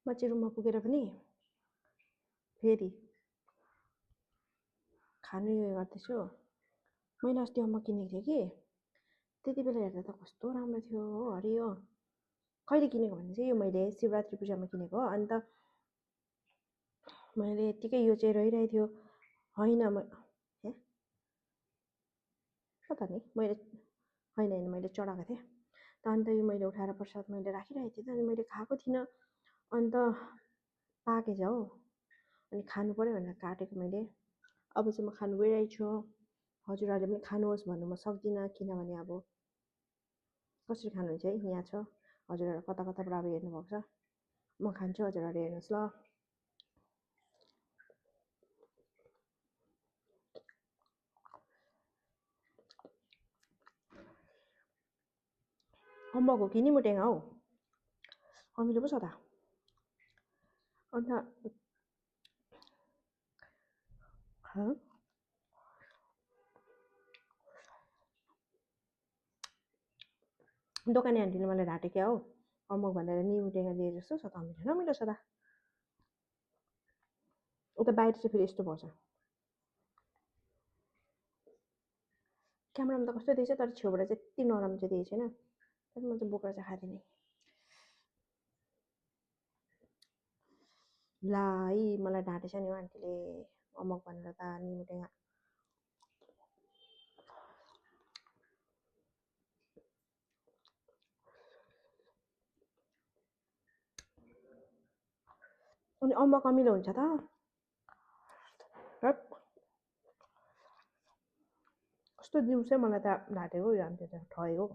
म चाहिँ रुममा पुगेर पनि फेरि खानु यो गर्दैछु। मैले अस्ति अम्बक किनेको थिएँ कि त्यति बेला हेर्दा त कस्तो राम्रो थियो हो हरियो। कहिले किनेको भने चाहिँ यो मैले शिवरात्रि पूजामा किनेको हो। अन्त मैले यत्तिकै यो चाहिँ रहिरहेको थियो होइन पता नि मैले होइन मैले चढाएको थिएँ त। अन्त यो मैले उठाएर प्रसाद मैले राखिरहेको थिएँ त। अनि मैले खाएको थिइनँ। अन्त पाकेछ हो। अनि खानु पऱ्यो भनेर काटेको मैले। अब चाहिँ म खानु गइरहेको छु। हजुरहरूले पनि खानुहोस् भन्नु म सक्दिनँ किनभने अब कसरी खानुहुन्छ है यहाँ छ हजुरहरू कता कताबाट अब हेर्नुभएको छ। म खान्छु हजुरहरू हेर्नुहोस् ल। अम्बक हो कि निमुटेङ्गा हौ अमिलो पो छ त। अन्त दोकाने आन्टीले मलाई ढाँटे क्या हौ अम्बक भनेर निमुटेङ्गा दिए जस्तो छ त अमिलो नमिलो छ त। उता बाहिर चाहिँ फेरि यस्तो पर्छ क्यामेरामा त कस्तो दिएछ तर छेउबाट चाहिँ यति नरम चाहिँ दिएको छैन। तर म चाहिँ बोकेर चाहिँ खाँदिनँ। ला है मलाई ढाँटेछ नि हो आन्टीले अम्बक भनेर त निमुटेङ्गा। अनि अम्बक अमिलो हुन्छ त कस्तो दिउँसै मलाई त ढाँटेको यो आन्टी त ठगेको।